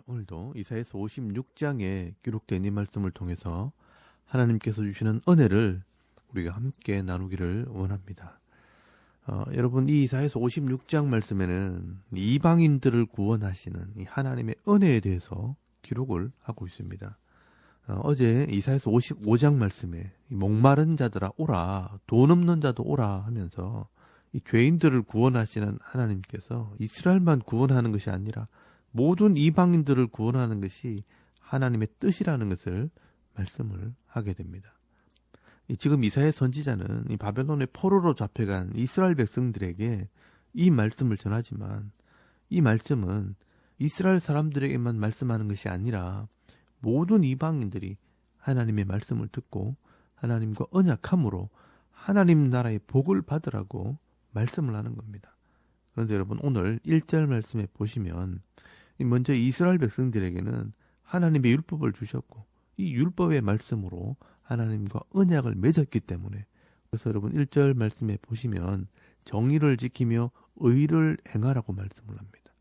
오늘도 이사야서 56장에 기록된 이 말씀을 통해서 하나님께서 주시는 은혜를 우리가 함께 나누기를 원합니다. 여러분, 이 이사야서 56장 말씀에는 이방인들을 구원하시는 이 하나님의 은혜에 대해서 기록을 하고 있습니다. 어제 이사야서 55장 말씀에 이 목마른 자들아 오라, 돈 없는 자도 오라 하면서 이 죄인들을 구원하시는 하나님께서 이스라엘만 구원하는 것이 아니라 모든 이방인들을 구원하는 것이 하나님의 뜻이라는 것을 말씀을 하게 됩니다. 지금 이사야 선지자는 이 바벨론의 포로로 잡혀간 이스라엘 백성들에게 이 말씀을 전하지만 이 말씀은 이스라엘 사람들에게만 말씀하는 것이 아니라 모든 이방인들이 하나님의 말씀을 듣고 하나님과 언약함으로 하나님 나라의 복을 받으라고 말씀을 하는 겁니다. 그런데 여러분, 오늘 1절 말씀에 보시면 먼저 이스라엘 백성들에게는 하나님의 율법을 주셨고 이 율법의 말씀으로 하나님과 언약을 맺었기 때문에, 그래서 여러분 1절 말씀에 보시면 정의를 지키며 의를 행하라고 말씀을 합니다.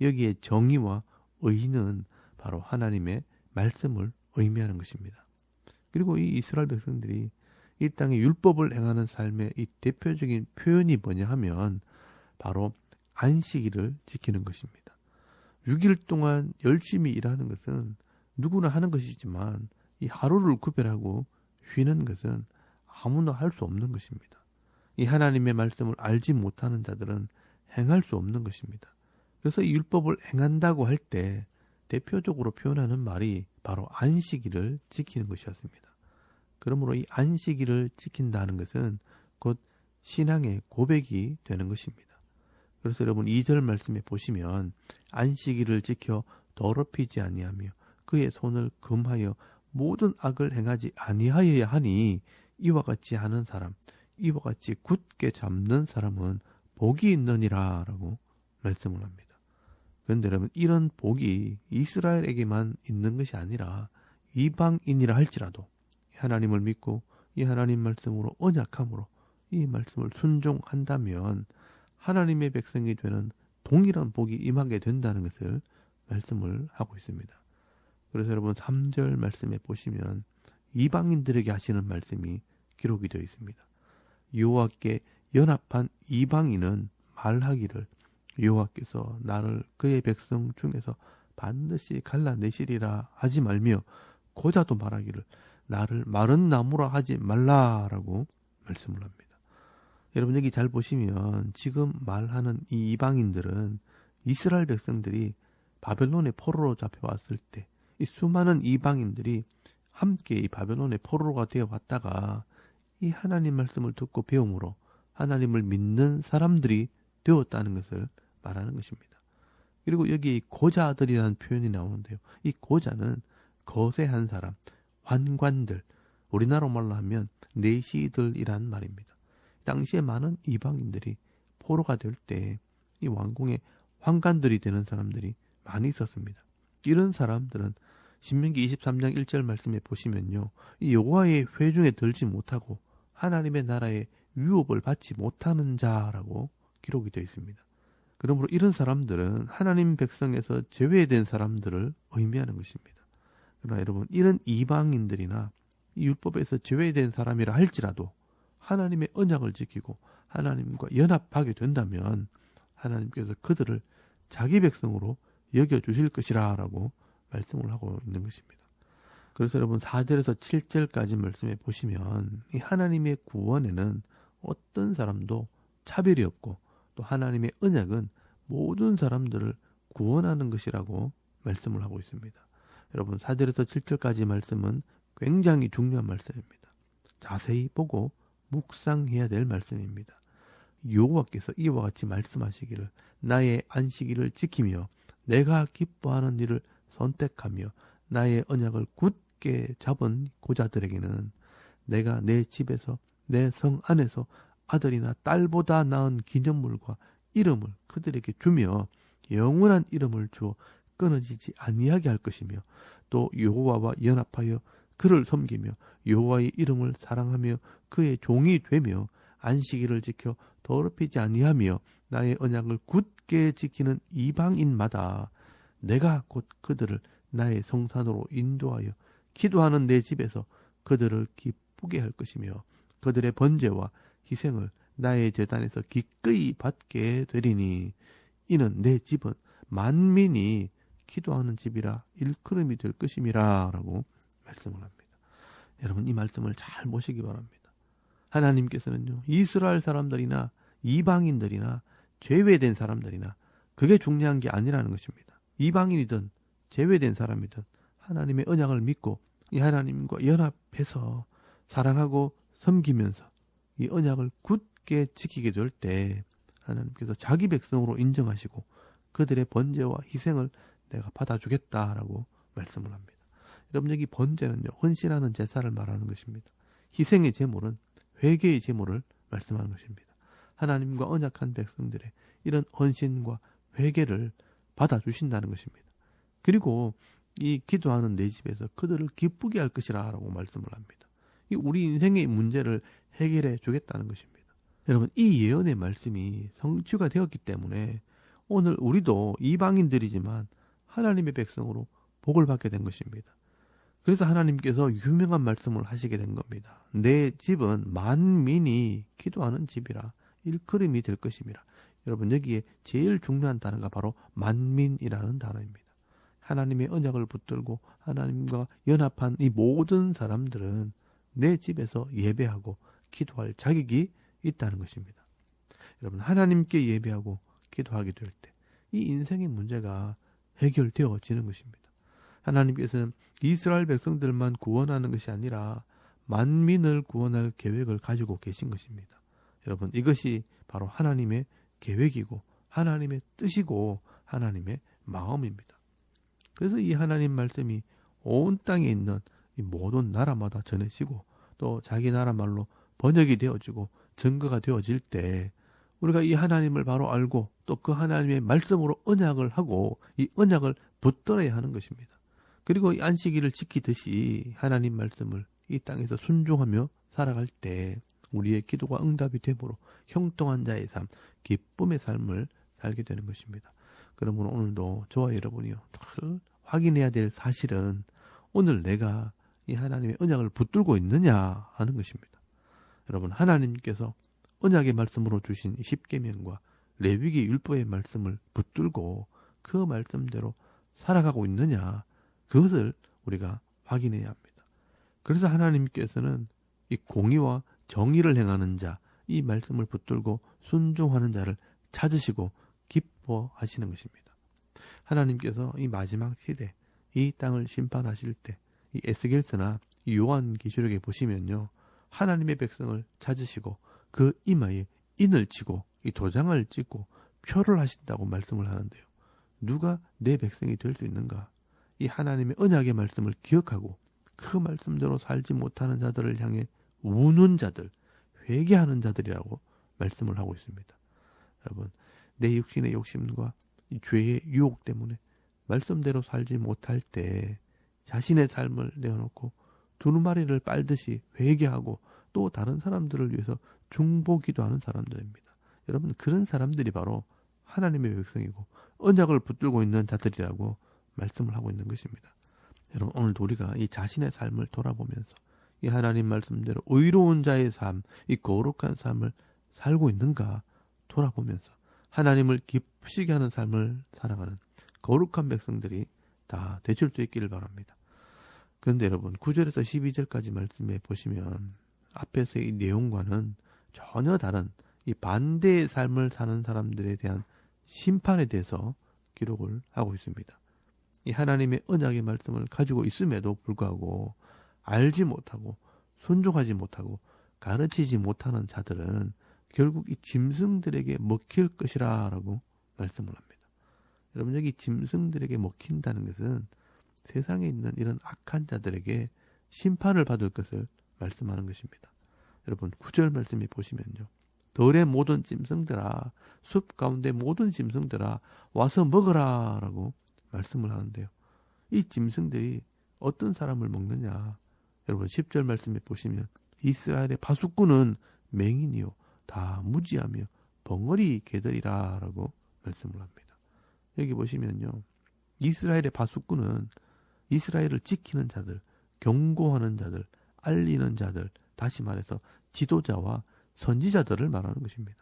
여기에 정의와 의는 바로 하나님의 말씀을 의미하는 것입니다. 그리고 이 이스라엘 백성들이 이 땅의 율법을 행하는 삶의 이 대표적인 표현이 뭐냐 하면 바로 안식일을 지키는 것입니다. 6일 동안 열심히 일하는 것은 누구나 하는 것이지만 이 하루를 구별하고 쉬는 것은 아무나 할 수 없는 것입니다. 이 하나님의 말씀을 알지 못하는 자들은 행할 수 없는 것입니다. 그래서 이 율법을 행한다고 할 때 대표적으로 표현하는 말이 바로 안식일을 지키는 것이었습니다. 그러므로 이 안식일을 지킨다는 것은 곧 신앙의 고백이 되는 것입니다. 그래서 여러분 2절 말씀에 보시면 안식일을 지켜 더럽히지 아니하며 그의 손을 금하여 모든 악을 행하지 아니하여야 하니 이와 같이 하는 사람, 이와 같이 굳게 잡는 사람은 복이 있느니라 라고 말씀을 합니다. 그런데 여러분, 이런 복이 이스라엘에게만 있는 것이 아니라 이방인이라 할지라도 하나님을 믿고 이 하나님 말씀으로 언약함으로 이 말씀을 순종한다면 하나님의 백성이 되는 동일한 복이 임하게 된다는 것을 말씀을 하고 있습니다. 그래서 여러분 3절 말씀에 보시면 이방인들에게 하시는 말씀이 기록이 되어 있습니다. 여호와께 연합한 이방인은 말하기를 여호와께서 나를 그의 백성 중에서 반드시 갈라내시리라 하지 말며 고자도 말하기를 나를 마른 나무라 하지 말라라고 말씀을 합니다. 여러분 여기 잘 보시면 지금 말하는 이 이방인들은 이스라엘 백성들이 바벨론의 포로로 잡혀왔을 때 이 수많은 이방인들이 함께 이 바벨론의 포로가 되어 왔다가 이 하나님 말씀을 듣고 배움으로 하나님을 믿는 사람들이 되었다는 것을 말하는 것입니다. 그리고 여기 고자들이라는 표현이 나오는데요. 이 고자는 거세한 사람, 환관들, 우리나라 말로 하면 내시들이란 말입니다. 당시에 많은 이방인들이 포로가 될 때 이 왕궁의 환관들이 되는 사람들이 많이 있었습니다. 이런 사람들은 신명기 23장 1절 말씀에 보시면요, 이 여호와의 회중에 들지 못하고 하나님의 나라의 유업을 받지 못하는 자라고 기록이 되어 있습니다. 그러므로 이런 사람들은 하나님 백성에서 제외된 사람들을 의미하는 것입니다. 그러나 여러분, 이런 이방인들이나 이 율법에서 제외된 사람이라 할지라도 하나님의 언약을 지키고 하나님과 연합하게 된다면 하나님께서 그들을 자기 백성으로 여겨주실 것이라 라고 말씀을 하고 있는 것입니다. 그래서 여러분 4절에서 7절까지 말씀해 보시면 이 하나님의 구원에는 어떤 사람도 차별이 없고 또 하나님의 언약은 모든 사람들을 구원하는 것이라고 말씀을 하고 있습니다. 여러분 4절에서 7절까지 말씀은 굉장히 중요한 말씀입니다. 자세히 보고 묵상해야 될 말씀입니다. 여호와께서 이와 같이 말씀하시기를 나의 안식일을 지키며 내가 기뻐하는 일을 선택하며 나의 언약을 굳게 잡은 고자들에게는 내가 내 집에서 내 성 안에서 아들이나 딸보다 나은 기념물과 이름을 그들에게 주며 영원한 이름을 주어 끊어지지 아니하게 할 것이며 또 여호와와 연합하여 그를 섬기며 여호와의 이름을 사랑하며 그의 종이 되며 안식일을 지켜 더럽히지 아니하며 나의 언약을 굳게 지키는 이방인마다 내가 곧 그들을 나의 성산으로 인도하여 기도하는 내 집에서 그들을 기쁘게 할 것이며 그들의 번제와 희생을 나의 제단에서 기꺼이 받게 되리니 이는 내 집은 만민이 기도하는 집이라 일컬음이 될 것임이라 라고 말씀을 합니다. 여러분 이 말씀을 잘 보시기 바랍니다. 하나님께서는요 이스라엘 사람들이나 이방인들이나 제외된 사람들이나 그게 중요한 게 아니라는 것입니다. 이방인이든 제외된 사람이든 하나님의 언약을 믿고 이 하나님과 연합해서 사랑하고 섬기면서 이 언약을 굳게 지키게 될 때 하나님께서 자기 백성으로 인정하시고 그들의 번제와 희생을 내가 받아주겠다라고 말씀을 합니다. 여러분 여기 번제는요 헌신하는 제사를 말하는 것입니다. 희생의 제물은 회개의 제물을 말씀하는 것입니다. 하나님과 언약한 백성들의 이런 헌신과 회개를 받아주신다는 것입니다. 그리고 이 기도하는 내 집에서 그들을 기쁘게 할 것이라 라고 말씀을 합니다. 이 우리 인생의 문제를 해결해 주겠다는 것입니다. 여러분 이 예언의 말씀이 성취가 되었기 때문에 오늘 우리도 이방인들이지만 하나님의 백성으로 복을 받게 된 것입니다. 그래서 하나님께서 유명한 말씀을 하시게 된 겁니다. 내 집은 만민이 기도하는 집이라 일컬음이 될 것임이라. 여러분 여기에 제일 중요한 단어가 바로 만민이라는 단어입니다. 하나님의 언약을 붙들고 하나님과 연합한 이 모든 사람들은 내 집에서 예배하고 기도할 자격이 있다는 것입니다. 여러분 하나님께 예배하고 기도하게 될 때 이 인생의 문제가 해결되어지는 것입니다. 하나님께서는 이스라엘 백성들만 구원하는 것이 아니라 만민을 구원할 계획을 가지고 계신 것입니다. 여러분 이것이 바로 하나님의 계획이고 하나님의 뜻이고 하나님의 마음입니다. 그래서 이 하나님 말씀이 온 땅에 있는 이 모든 나라마다 전해지고 또 자기 나라 말로 번역이 되어지고 증거가 되어질 때 우리가 이 하나님을 바로 알고 또 그 하나님의 말씀으로 언약을 하고 이 언약을 붙들어야 하는 것입니다. 그리고 이 안식일을 지키듯이 하나님 말씀을 이 땅에서 순종하며 살아갈 때 우리의 기도가 응답이 되므로 형통한 자의 삶, 기쁨의 삶을 살게 되는 것입니다. 그러므로 오늘도 저와 여러분이요 늘 확인해야 될 사실은 오늘 내가 이 하나님의 언약을 붙들고 있느냐 하는 것입니다. 여러분 하나님께서 언약의 말씀으로 주신 십계명과 레위기 율법의 말씀을 붙들고 그 말씀대로 살아가고 있느냐 그것을 우리가 확인해야 합니다. 그래서 하나님께서는 이 공의와 정의를 행하는 자, 이 말씀을 붙들고 순종하는 자를 찾으시고 기뻐하시는 것입니다. 하나님께서 이 마지막 시대 이 땅을 심판하실 때 이 에스겔서나 이 요한계시록에 보시면요 하나님의 백성을 찾으시고 그 이마에 인을 치고 이 도장을 찍고 표를 하신다고 말씀을 하는데요. 누가 내 백성이 될 수 있는가? 이 하나님의 언약의 말씀을 기억하고 그 말씀대로 살지 못하는 자들을 향해 우는 자들, 회개하는 자들이라고 말씀을 하고 있습니다. 여러분, 내 육신의 욕심과 이 죄의 유혹 때문에 말씀대로 살지 못할 때 자신의 삶을 내어놓고 두루마리를 빨듯이 회개하고 또 다른 사람들을 위해서 중보기도 하는 사람들입니다. 여러분, 그런 사람들이 바로 하나님의 백성이고 언약을 붙들고 있는 자들이라고 말씀을 하고 있는 것입니다. 여러분, 오늘도 우리가 이 자신의 삶을 돌아보면서 이 하나님 말씀대로 의로운 자의 삶, 이 거룩한 삶을 살고 있는가 돌아보면서 하나님을 기쁘시게 하는 삶을 살아가는 거룩한 백성들이 다 되실 수 있기를 바랍니다. 그런데 여러분 9절에서 12절까지 말씀해 보시면 앞에서의 이 내용과는 전혀 다른 이 반대의 삶을 사는 사람들에 대한 심판에 대해서 기록을 하고 있습니다. 이 하나님의 언약의 말씀을 가지고 있음에도 불구하고 알지 못하고 순종하지 못하고 가르치지 못하는 자들은 결국 이 짐승들에게 먹힐 것이라 라고 말씀을 합니다. 여러분 여기 짐승들에게 먹힌다는 것은 세상에 있는 이런 악한 자들에게 심판을 받을 것을 말씀하는 것입니다. 여러분 9절 말씀에 보시면요. 들의 모든 짐승들아, 숲 가운데 모든 짐승들아 와서 먹어라 라고 말씀을 하는데요. 이 짐승들이 어떤 사람을 먹느냐. 여러분 10절 말씀에 보시면 이스라엘의 파수꾼은 맹인이요 다 무지하며 벙어리 개들이라 라고 말씀을 합니다. 여기 보시면요. 이스라엘의 파수꾼은 이스라엘을 지키는 자들, 경고하는 자들, 알리는 자들, 다시 말해서 지도자와 선지자들을 말하는 것입니다.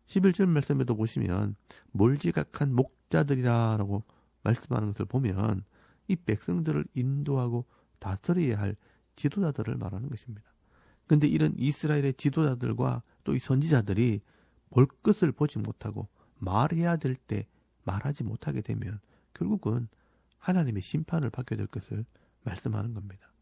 11절 말씀에도 보시면 몰지각한 목자들이라고 말씀하는 것을 보면 이 백성들을 인도하고 다스려야 할 지도자들을 말하는 것입니다. 그런데 이런 이스라엘의 지도자들과 또 이 선지자들이 볼 것을 보지 못하고 말해야 될 때 말하지 못하게 되면 결국은 하나님의 심판을 받게 될 것을 말씀하는 겁니다.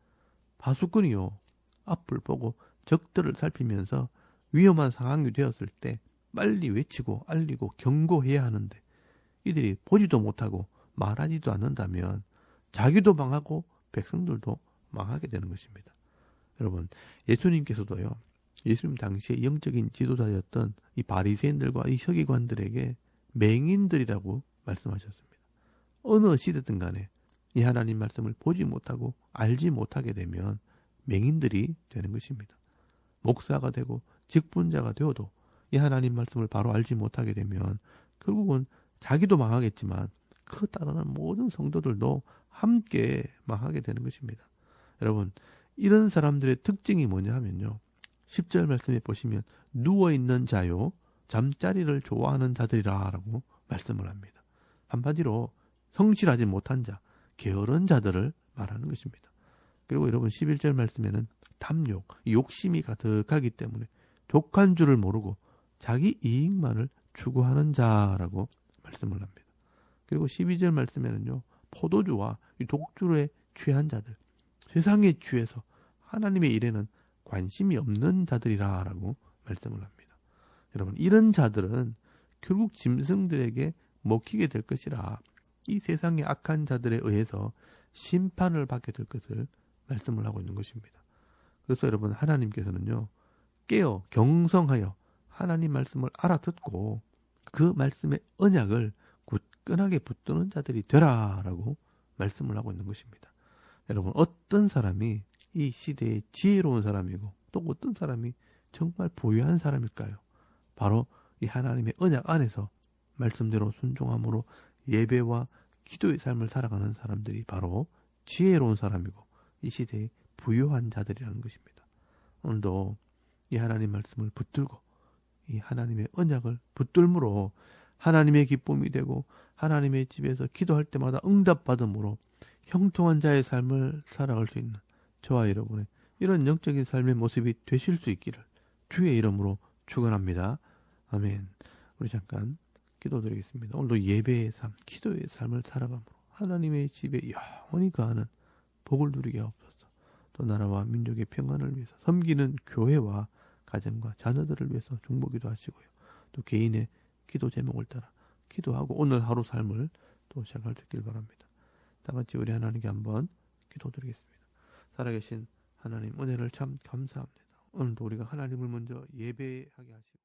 파수꾼이요, 앞을 보고 적들을 살피면서 위험한 상황이 되었을 때 빨리 외치고 알리고 경고해야 하는데 이들이 보지도 못하고 말하지도 않는다면 자기도 망하고 백성들도 망하게 되는 것입니다. 여러분, 예수님께서도요, 예수님 당시에 영적인 지도자였던 이 바리새인들과 이 서기관들에게 맹인들이라고 말씀하셨습니다. 어느 시대든 간에 이 하나님 말씀을 보지 못하고 알지 못하게 되면 맹인들이 되는 것입니다. 목사가 되고 직분자가 되어도 이 하나님 말씀을 바로 알지 못하게 되면 결국은 자기도 망하겠지만 그 따르는 모든 성도들도 함께 망하게 되는 것입니다. 여러분, 이런 사람들의 특징이 뭐냐 하면요. 10절 말씀에 보시면 누워있는 자요, 잠자리를 좋아하는 자들이라 라고 말씀을 합니다. 한마디로 성실하지 못한 자, 게으른 자들을 말하는 것입니다. 그리고 여러분 11절 말씀에는 탐욕, 욕심이 가득하기 때문에 독한 줄을 모르고 자기 이익만을 추구하는 자라고 말씀을 합니다. 그리고 12절 말씀에는요, 포도주와 이 독주에 취한 자들, 세상에 취해서 하나님의 일에는 관심이 없는 자들이라 라고 말씀을 합니다. 여러분, 이런 자들은 결국 짐승들에게 먹히게 될 것이라 이 세상의 악한 자들에 의해서 심판을 받게 될 것을 말씀을 하고 있는 것입니다. 그래서 여러분, 하나님께서는요, 깨어 경성하여 하나님 말씀을 알아듣고 그 말씀의 언약을 굳건하게 붙드는 자들이 되라 라고 말씀을 하고 있는 것입니다. 여러분, 어떤 사람이 이 시대에 지혜로운 사람이고 또 어떤 사람이 정말 부유한 사람일까요? 바로 이 하나님의 언약 안에서 말씀대로 순종함으로 예배와 기도의 삶을 살아가는 사람들이 바로 지혜로운 사람이고 이 시대의 부유한 자들이라는 것입니다. 오늘도 이 하나님 말씀을 붙들고 이 하나님의 언약을 붙들므로 하나님의 기쁨이 되고 하나님의 집에서 기도할 때마다 응답받음으로 형통한 자의 삶을 살아갈 수 있는 저와 여러분의 이런 영적인 삶의 모습이 되실 수 있기를 주의 이름으로 축원합니다. 아멘. 우리 잠깐 기도드리겠습니다. 오늘도 예배의 삶, 기도의 삶을 살아감으로 하나님의 집에 영원히 거하는 복을 누리게 하옵소서. 또 나라와 민족의 평안을 위해서 섬기는 교회와 가정과 자녀들을 위해서 중보기도 하시고요. 또 개인의 기도 제목을 따라 기도하고 오늘 하루 삶을 또 시작할 수 있길 바랍니다. 다 같이 우리 하나님께 한번 기도드리겠습니다. 살아계신 하나님, 은혜를 참 감사합니다. 오늘도 우리가 하나님을 먼저 예배하게 하시고